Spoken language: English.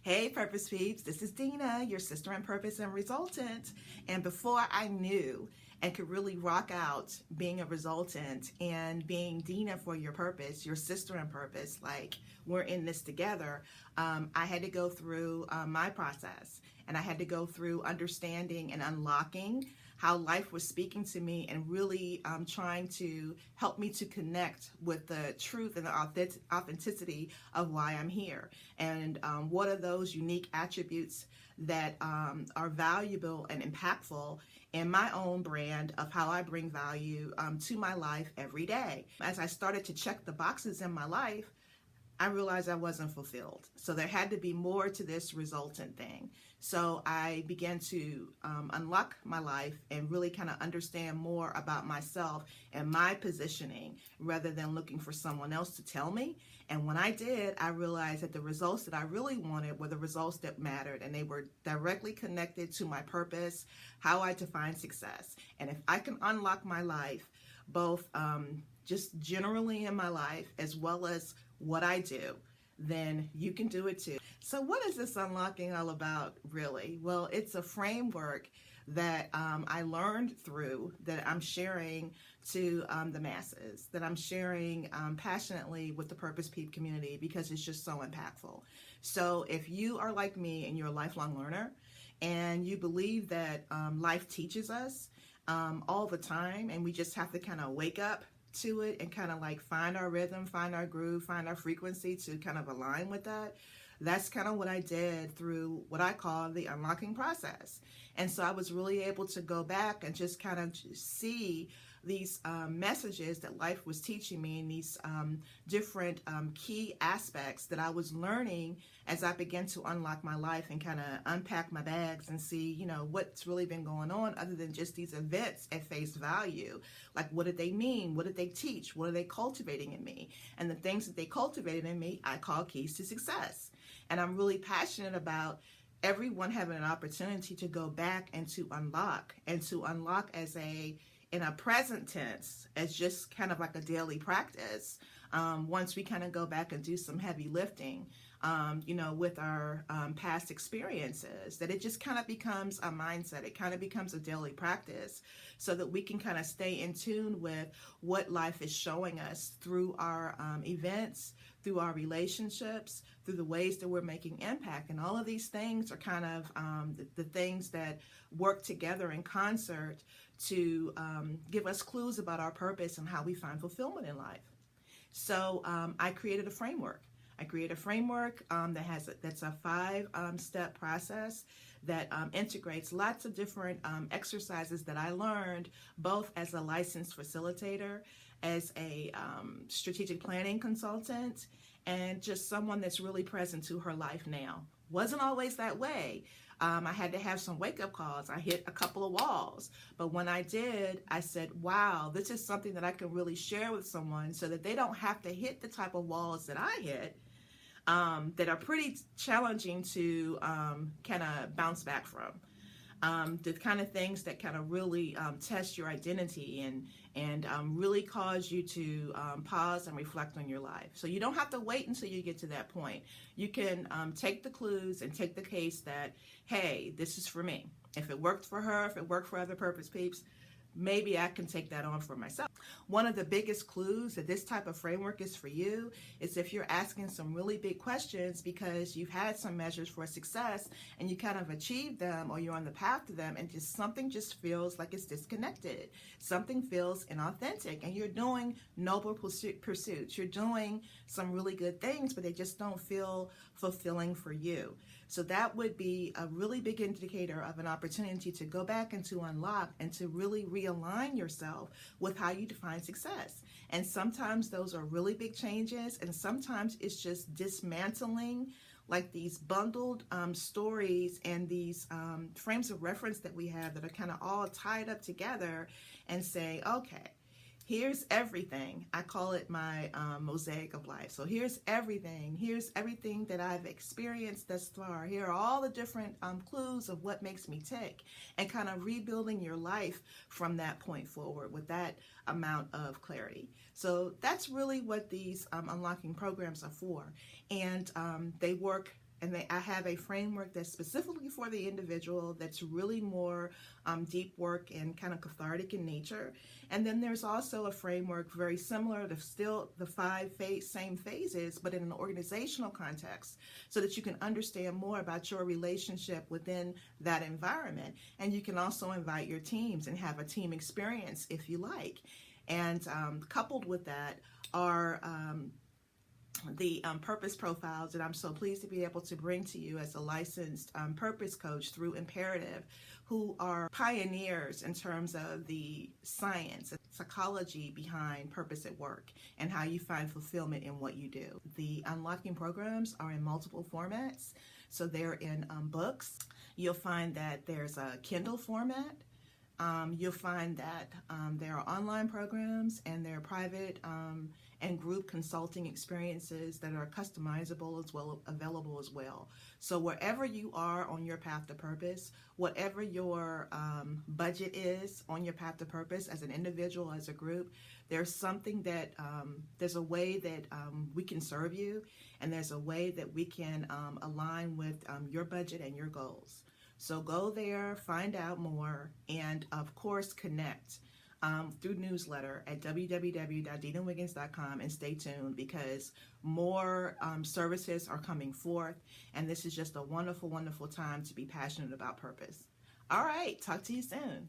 Hey Purpose Peeps, this is Dena, your sister in purpose and resultant. And before I knew and could really rock out being a resultant and being Dena for your purpose, your sister in purpose, like we're in this together, I had to go through my process, and I had to go through understanding and unlocking how life was speaking to me and really trying to help me to connect with the truth and the authenticity of why I'm here. And what are those unique attributes that are valuable and impactful in my own brand of how I bring value to my life every day. As I started to check the boxes in my life, I realized I wasn't fulfilled. So there had to be more to this resultant thing. So I began to unlock my life and really kind of understand more about myself and my positioning rather than looking for someone else to tell me. And when I did, I realized that the results that I really wanted were the results that mattered, and they were directly connected to my purpose, how I define success. And if I can unlock my life, both just generally in my life as well as what I do, then you can do it too. So what is this unlocking all about, really? Well, it's a framework that I learned through, that I'm sharing to the masses, that I'm sharing passionately with the Purpose Peep community because it's just so impactful. So if you are like me and you're a lifelong learner and you believe that life teaches us all the time, and we just have to kind of wake up to it and kind of like find our rhythm, find our groove, find our frequency to kind of align with that. That's kind of what I did through what I call the unlocking process. And so I was really able to go back and just kind of see these messages that life was teaching me, and these different key aspects that I was learning as I began to unlock my life and kind of unpack my bags and see, you know, what's really been going on other than just these events at face value. Like, what did they mean? What did they teach? What are they cultivating in me? And the things that they cultivated in me, I call keys to success. And I'm really passionate about everyone having an opportunity to go back and to unlock as in a present tense, as just kind of like a daily practice. Once we kind of go back and do some heavy lifting, with our past experiences, that it just kind of becomes a mindset. It kind of becomes a daily practice so that we can kind of stay in tune with what life is showing us through our events, through our relationships, through the ways that we're making impact. And all of these things are kind of the things that work together in concert to give us clues about our purpose and how we find fulfillment in life. So I created a framework. That's a 5-step process that integrates lots of different exercises that I learned both as a licensed facilitator, as a strategic planning consultant, and just someone that's really present to her life now. Wasn't always that way. I had to have some wake-up calls. I hit a couple of walls. But when I did, I said, wow, this is something that I can really share with someone so that they don't have to hit the type of walls that I hit, that are pretty challenging to kind of bounce back from. The kind of things that kind of really test your identity and really cause you to pause and reflect on your life. So you don't have to wait until you get to that point. You can take the clues and take the case that, hey, this is for me. If it worked for her, if it worked for other Purpose Peeps, maybe I can take that on for myself. One of the biggest clues that this type of framework is for you is if you're asking some really big questions because you've had some measures for success and you kind of achieved them, or you're on the path to them, and just something just feels like it's disconnected. Something feels inauthentic, and you're doing noble pursuits. You're doing some really good things, but they just don't feel fulfilling for you. So that would be a really big indicator of an opportunity to go back and to unlock and to really realign yourself with how you define success. And sometimes those are really big changes, and sometimes it's just dismantling like these bundled stories and these frames of reference that we have that are kind of all tied up together, and say, okay, here's everything. I call it my mosaic of life. So here's everything. Here's everything that I've experienced thus far. Here are all the different clues of what makes me tick, and kind of rebuilding your life from that point forward with that amount of clarity. So that's really what these unlocking programs are for. And they work And I have a framework that's specifically for the individual, that's really more deep work and kind of cathartic in nature. And then there's also a framework very similar to still the same phases, but in an organizational context, so that you can understand more about your relationship within that environment. And you can also invite your teams and have a team experience if you like. And coupled with that are the purpose profiles that I'm so pleased to be able to bring to you as a licensed purpose coach through Imperative, who are pioneers in terms of the science and psychology behind purpose at work and how you find fulfillment in what you do. The unlocking programs are in multiple formats. So they're in books. You'll find that there's a Kindle format. You'll find that there are online programs, and there are private and group consulting experiences that are customizable as well, available as well. So wherever you are on your path to purpose, whatever your budget is on your path to purpose, as an individual, as a group, there's something that, there's a way that we can serve you, and there's a way that we can align with your budget and your goals. So go there, find out more, and of course connect through newsletter at www.denawiggins.com, and stay tuned, because more services are coming forth, and this is just a wonderful, wonderful time to be passionate about purpose. All right, talk to you soon.